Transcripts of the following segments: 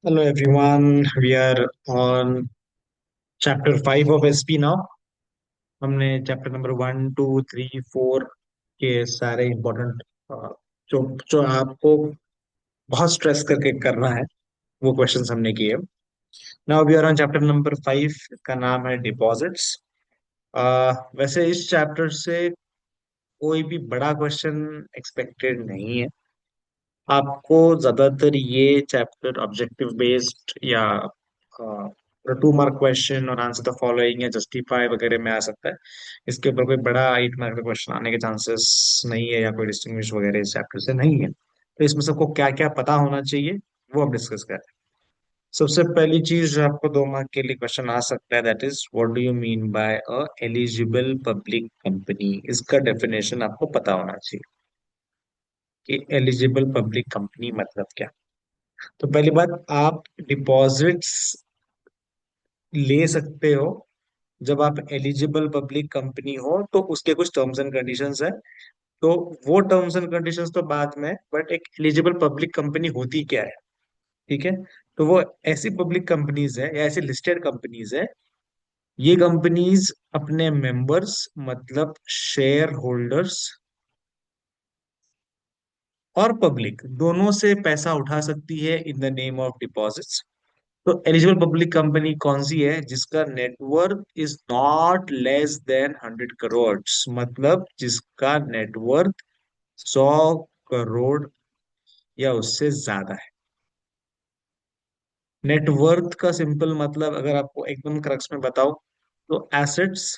Hello everyone, we are on chapter 5 of SP now. हमने chapter number 1, 2, 3, 4 के सारे important जो जो आपको बहुत स्ट्रेस करके करना है वो क्वेश्चंस हमने किए। Now we are on chapter number 5। का नाम है डिपॉजिट्स। वैसे इस चैप्टर से कोई भी बड़ा क्वेश्चन एक्सपेक्टेड नहीं है। आपको ज्यादातर ये चैप्टर ऑब्जेक्टिव बेस्ड या 2 मार्क क्वेश्चन और आंसर द फॉलोइंग या जस्टिफाई वगैरह में आ सकता है। इसके ऊपर कोई बड़ा 8 मार्क का क्वेश्चन आने के चांसेस नहीं है या कोई डिस्टिंग्विश वगैरह इस चैप्टर से नहीं है। तो इसमें सबको क्या क्या पता होना चाहिए वो हम डिस्कस करें। सबसे पहली चीज जो आपको 2 मार्क के लिए क्वेश्चन आ सकता है, that is what do you mean by a eligible public company. इसका डेफिनेशन आपको पता होना चाहिए कि एलिजिबल पब्लिक कंपनी मतलब क्या। तो पहली बात, आप डिपॉजिट्स ले सकते हो जब आप एलिजिबल पब्लिक कंपनी हो, तो उसके कुछ टर्म्स एंड कंडीशंस है। तो वो टर्म्स एंड कंडीशंस तो बाद में, बट एक एलिजिबल पब्लिक कंपनी होती क्या है, ठीक है। तो वो ऐसी पब्लिक कंपनीज है या ऐसी लिस्टेड कंपनीज है। ये कंपनीज अपने मेंबर्स मतलब शेयर होल्डर्स और पब्लिक दोनों से पैसा उठा सकती है in the name of deposits. तो एलिजिबल पब्लिक कंपनी कौन सी है जिसका net worth is not less than 100 crore, मतलब जिसका नेटवर्थ 100 करोड़ या उससे ज्यादा है। नेटवर्थ का सिंपल मतलब अगर आपको एकदम क्रक्स में बताओ तो एसेट्स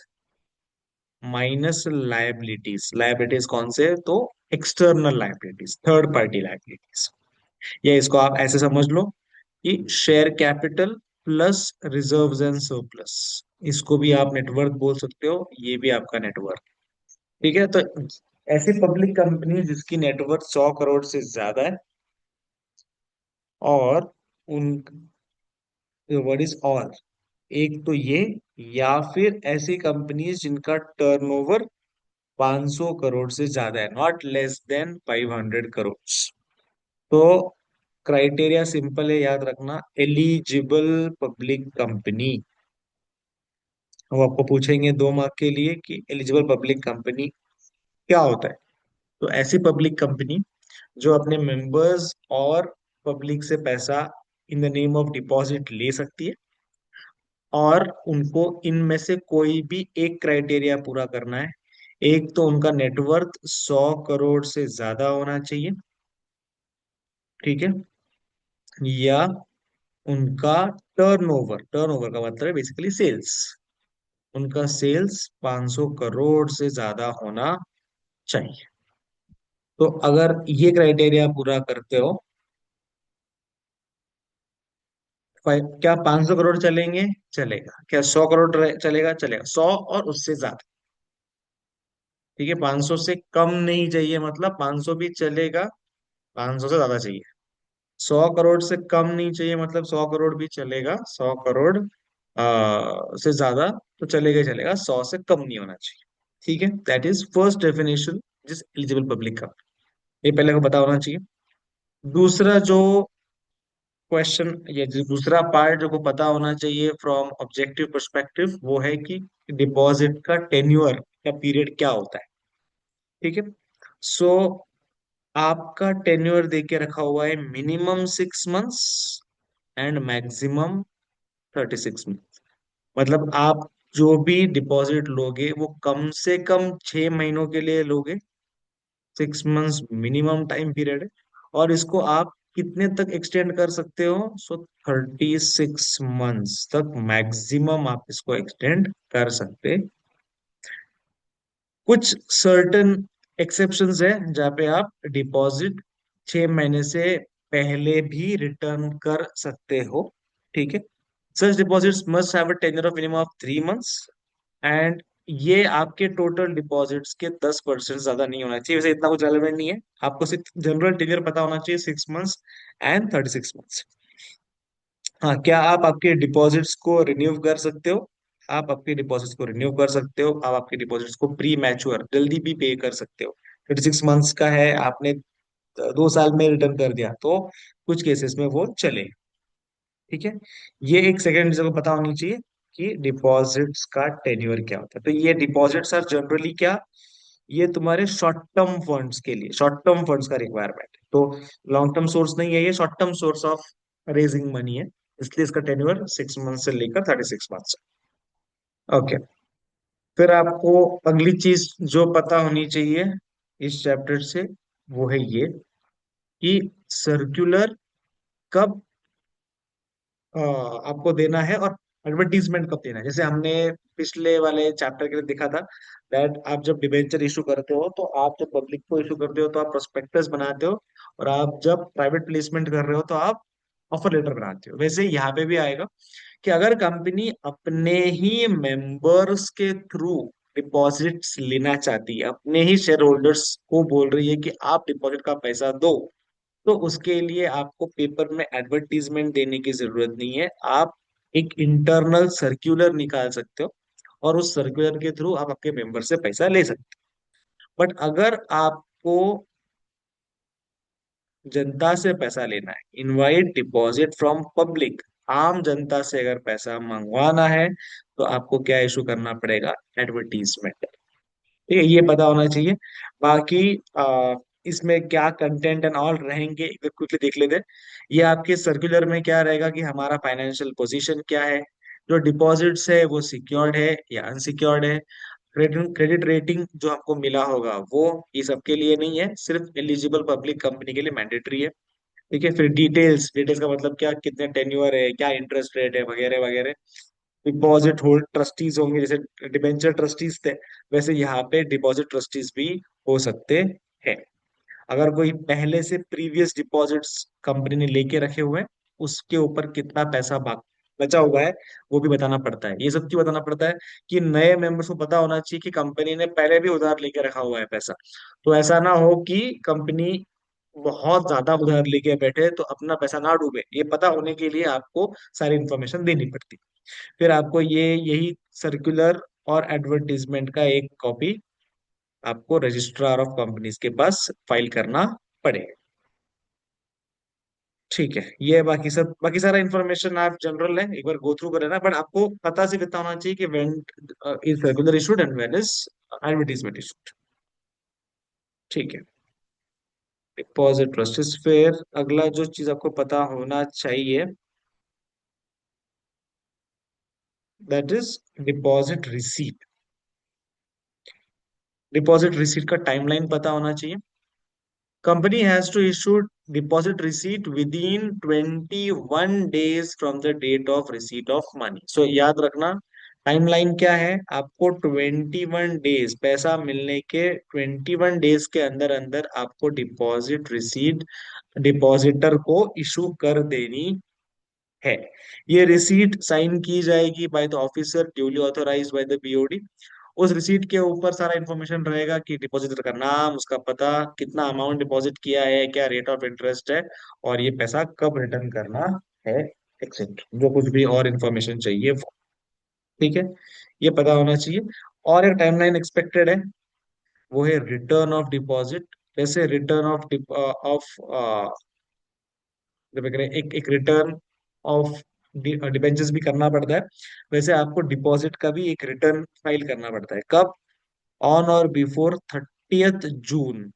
माइनस लायबिलिटीज। लायबिलिटीज कौन से, तो external liabilities, third party liabilities. या इसको आप ऐसे समझ लो कि share capital plus reserves and surplus. इसको भी आप नेटवर्थ बोल सकते हो, ये भी आपका नेटवर्थ। ठीक है। तो ऐसी पब्लिक कंपनी जिसकी नेटवर्थ 100 करोड़ से ज्यादा है, और उन वर्ड इज और एक तो ये, या फिर ऐसी कंपनीज जिनका टर्नओवर 500 करोड़ से ज्यादा है, नॉट लेस देन 500 करोड़। तो क्राइटेरिया सिंपल है, याद रखना, एलिजिबल पब्लिक कंपनी। वो आपको पूछेंगे 2 मार्क के लिए कि एलिजिबल पब्लिक कंपनी क्या होता है। तो ऐसी पब्लिक कंपनी जो अपने मेंबर्स और पब्लिक से पैसा in the name of deposit ले सकती है, और उनको इनमें से कोई भी एक क्राइटेरिया पूरा करना है। एक तो उनका नेटवर्थ 100 करोड़ से ज्यादा होना चाहिए, ठीक है। या उनका टर्नओवर, टर्नओवर का मतलब है बेसिकली सेल्स, उनका सेल्स 500 करोड़ से ज्यादा होना चाहिए। तो अगर ये क्राइटेरिया पूरा करते हो, क्या 500 करोड़ चलेंगे, चलेगा। क्या 100 करोड़ चलेगा, चलेगा। 100 और उससे ज्यादा, ठीक है। 500 से कम नहीं चाहिए, मतलब 500 भी चलेगा, 500 से ज्यादा चाहिए। 100 करोड़ से कम नहीं चाहिए, मतलब 100 करोड़ भी चलेगा, 100 करोड़ से ज्यादा तो चलेगा ही चलेगा, 100 से कम नहीं होना चाहिए। ठीक है, दैट इज फर्स्ट डेफिनेशन जिस एलिजिबल पब्लिक का। ये पहले को पता होना चाहिए। दूसरा जो क्वेश्चन, ये जो दूसरा पार्ट जो को पता होना चाहिए फ्रॉम ऑब्जेक्टिव पर्सपेक्टिव, वो है कि डिपॉजिट का टेन्योर या पीरियड क्या होता है, ठीक है। सो आपका टेन्योर दे के रखा हुआ है minimum 6 months and maximum 36 month. मतलब आप जो भी डिपॉजिट लोगे वो कम से कम 6 महीनों के लिए लोगे। 6 मंथ्स मिनिमम टाइम पीरियड है, और इसको आप कितने तक एक्सटेंड कर सकते हो, सो 36 मंथ्स तक मैक्सिमम आप इसको एक्सटेंड कर सकते। कुछ सर्टेन एक्सेप्शंस है जहाँ पे आप डिपॉजिट 6 महीने से पहले भी रिटर्न कर सकते हो, ठीक है। Such deposits must have a tenure of minimum of 3 months, and ये आपके टोटल डिपॉजिट्स के 10% ज्यादा नहीं होना चाहिए। वैसे इतना कुछ रेलेवेंट नहीं है, आपको सिर्फ जनरल टेन्योर पता होना चाहिए, 6 मंथ्स एंड 36 मंथ्स। हाँ, क्या आप आपके डिपॉजिट्स को रिन्यू कर सकते हो, आप आपके डिपॉजिट्स को रिन्यू कर सकते हो, आप आपके डिपॉजिट्स को प्री मैच्योर जल्दी भी पे कर सकते हो। 36 मंथ्स का है, आपने 2 साल में रिटर्न कर दिया तो कुछ केसेस में वो चले। ठीक है। ये एक सेकंड को पता होनी चाहिए कि डिपॉजिट्स का टेन्योर क्या होता है। तो ये डिपॉजिट्स आर जनरली क्या, ये तुम्हारे शॉर्ट टर्म फंड्स के लिए, शॉर्ट टर्म फंड्स का रिक्वायरमेंट है। तो लॉन्ग टर्म सोर्स नहीं है, ये short term source of raising money है। इसलिए इसका टेन्योर 6 मंथ से लेकर 36 मंथ। ओके। फिर आपको अगली चीज जो पता होनी चाहिए इस चैप्टर से, वो है ये कि सर्कुलर कब आपको देना है और एडवर्टीजमेंट कब देना है। जैसे हमने पिछले वाले चैप्टर के लिए देखा था, दैट आप जब डिबेंचर इशू करते हो तो आप जब पब्लिक को इशू करते हो तो आप प्रोस्पेक्टस बनाते हो, और आप जब प्राइवेट प्लेसमेंट कर रहे हो तो आप ऑफर लेटर बनाते हो। वैसे यहाँ पे भी आएगा कि अगर कंपनी अपने ही मेंबर्स के थ्रू डिपॉजिट्स लेना चाहती है, अपने ही शेयर होल्डर्स को बोल रही है कि आप डिपॉजिट का पैसा दो, तो उसके लिए आपको पेपर में एडवर्टीजमेंट देने की जरूरत नहीं है। आप एक इंटरनल सर्क्यूलर निकाल सकते हो और उस सर्क्यूलर के थ्रू आप आपके मेंबर से पैसा ले सकते हो। बट अगर आपको जनता से पैसा लेना है, इनवाइट डिपॉजिट फ्रॉम पब्लिक, आम जनता से अगर पैसा मंगवाना है, तो आपको क्या इशू करना पड़ेगा, एडवर्टीजमेंट। ठीक है, ये पता होना चाहिए। बाकी इसमें क्या कंटेंट एंड ऑल रहेंगे एक बार क्विकली देख लेते हैं। ये आपके सर्कुलर में क्या रहेगा कि हमारा फाइनेंशियल पोजीशन क्या है, जो डिपॉजिट्स है वो सिक्योर्ड है या अनसिक्योर्ड है, क्रेडिट क्रेडिट रेटिंग जो आपको मिला होगा वो ये सबके लिए नहीं है, सिर्फ एलिजिबल पब्लिक कंपनी के लिए मैंडेटरी है। ठीक है। फिर डिटेल्स, डिटेल्स का मतलब क्या, कितने टेन्योर है, क्या इंटरेस्ट रेट है, वगैरह वगैरह। डिपॉजिट होल्ड ट्रस्टीज होंगे, जैसे डिबेंचर ट्रस्टीज थे, वैसे यहाँ पे डिपॉजिट ट्रस्टीज भी हो सकते हैं। अगर कोई पहले से प्रीवियस डिपॉजिट्स कंपनी ने लेके रखे हुए हैं, उसके ऊपर कितना पैसा बचा हुआ है वो भी बताना पड़ता है। ये सब क्यों बताना पड़ता है, कि नए मेंबर्स को पता होना चाहिए कि कंपनी ने पहले भी उधार लेके रखा हुआ है पैसा। तो ऐसा ना हो कि कंपनी बहुत ज्यादा उधार लेके बैठे तो अपना पैसा ना डूबे, ये पता होने के लिए आपको सारी इन्फॉर्मेशन देनी पड़ती है। फिर आपको ये यही सर्कुलर और एडवर्टीजमेंट का एक कॉपी आपको रजिस्ट्रार ऑफ कंपनीज के पास फाइल करना पड़ेगा। ठीक है। ये बाकी सब, बाकी सारा इन्फॉर्मेशन आप जनरल है, एक बार गो थ्रू कर लेना, बट आपको पता सिर्फ इतना होना चाहिए कि when is circular issued and when is advertisement issued. ठीक है। डिपॉजिट ट्रस्ट, फिर अगला जो चीज आपको पता होना चाहिए, that is deposit receipt. Deposit receipt का टाइमलाइन पता होना चाहिए। Company has to issue deposit receipt within 21 days from the date of receipt of money. So याद रखना टाइमलाइन क्या है, आपको 21 डेज, पैसा मिलने के 21 डेज के अंदर अंदर आपको डिपॉजिट रिसीट डिपॉजिटर को इशू कर देनी है। ये रिसीट साइन की जाएगी by the officer duly authorised by the BOD. उस रिसीट के ऊपर सारा इन्फॉर्मेशन रहेगा कि डिपॉजिटर का नाम, उसका पता, कितना अमाउंट डिपॉजिट किया है, क्या रेट ऑफ इंटरेस्ट है, और ये पैसा कब रिटर्न करना है, एक्सेट्रा जो कुछ भी और इन्फॉर्मेशन चाहिए वो। ठीक है, ये पता होना चाहिए। और एक टाइमलाइन एक्सपेक्टेड है, वो है रिटर्न ऑफ डिपॉजिट। वैसे रिटर्न ऑफ जब एक एक रिटर्न ऑफ डिबेंचर्स भी करना पड़ता है, वैसे आपको डिपॉजिट का भी एक रिटर्न फाइल करना पड़ता है। कब, ऑन और before 30th June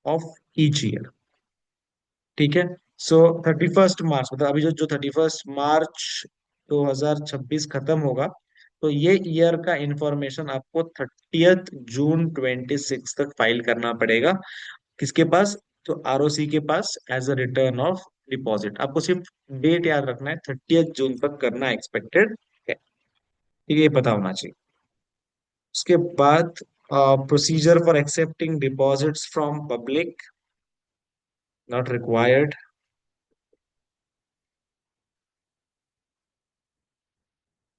of each year. ठीक है। सो 31st मार्च, मतलब अभी जो जो 31st मार्च 2026 खत्म होगा, तो ये ईयर का इंफॉर्मेशन आपको 30th जून 26 तक फाइल करना पड़ेगा। किसके पास, तो आरओसी के पास, as a return of deposit. आपको सिर्फ डेट याद रखना है, 30th जून तक करना एक्सपेक्टेड है। ठीक है, ये पता होना चाहिए। उसके बाद procedure for accepting deposits from public, not required.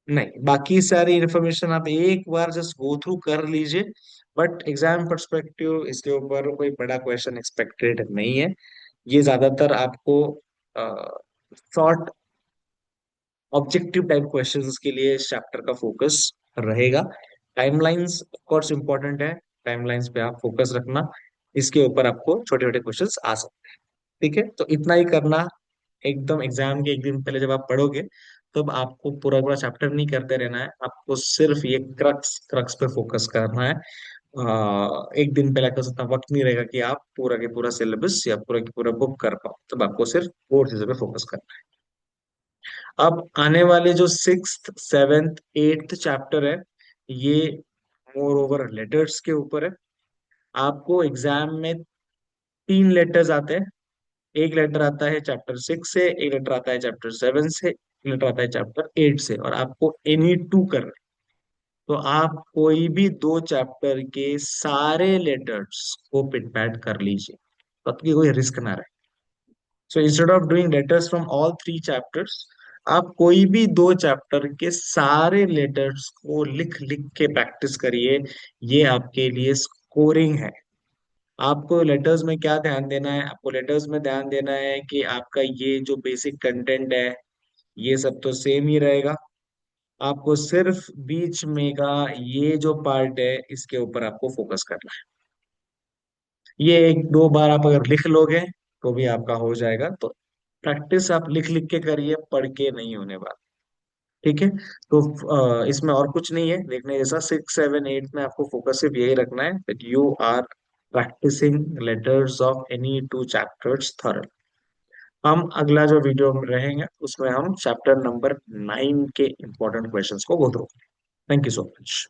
नहीं, बाकी सारी इंफॉर्मेशन आप एक बार जस्ट गो थ्रू कर लीजिए, बट एग्जाम पर्सपेक्टिव इसके ऊपर कोई बड़ा क्वेश्चन एक्सपेक्टेड नहीं है। ये ज्यादातर आपको शॉर्ट ऑब्जेक्टिव टाइप क्वेश्चंस के लिए इस चैप्टर का फोकस रहेगा। टाइमलाइंस ऑफ कोर्स इंपॉर्टेंट है, टाइमलाइंस पे आप फोकस रखना, इसके ऊपर आपको छोटे छोटे क्वेश्चंस आ सकते हैं। ठीक है, तो इतना ही करना एकदम एग्जाम के एक दिन पहले जब आप पढ़ोगे, तब आपको पूरा पूरा चैप्टर नहीं करते रहना है, आपको सिर्फ ये क्रक्स क्रक्स पे फोकस करना है। एक दिन पहले का उतना वक्त नहीं रहेगा कि आप पूरा के पूरा सिलेबस या पूरा की पूरा बुक कर पाओ, तब आपको सिर्फ वो चीजों पे फोकस करना है। अब आने वाले जो सिक्स्थ सेवेंथ एट्थ चैप्टर है, ये मोर ओवर लेटर्स के ऊपर है। आपको एग्जाम में तीन लेटर्स आते हैं। एक लेटर आता है चैप्टर 6 से, एक लेटर आता है चैप्टर 7 से, एक लेटर आता है चैप्टर 8 से, और आपको एनी टू करना है। तो आप कोई भी दो चैप्टर के सारे लेटर्स को पिट पैट कर लीजिए, ताकि कोई रिस्क ना रहे। So instead of doing letters from all three chapters, आप कोई भी दो चैप्टर के सारे लेटर्स को लिख लिख के प्रैक्टिस करिए। ये आपके लिए स्कोरिंग है। आपको लेटर्स में क्या ध्यान देना है? आपको लेटर्स में ध्यान देना है कि आपका ये जो बेसिक कंटेंट है, ये सब तो सेम ही रहेगा। आपको सिर्फ बीच में का ये जो पार्ट है, इसके ऊपर आपको फोकस करना है। ये एक दो बार आप अगर लिख लोगे तो भी आपका हो जाएगा। तो प्रैक्टिस आप लिख लिख के करिए, पढ़ के नहीं होने वाला। ठीक है। तो इसमें और कुछ नहीं है देखने जैसा। 6 7 8 में आपको फोकस सिर्फ यही रखना है that you are practising letters of any two chapters thoroughly. हम अगला जो वीडियो में रहेंगे उसमें हम चैप्टर नंबर 9 के इंपॉर्टेंट क्वेश्चंस को go through. Thank you so much.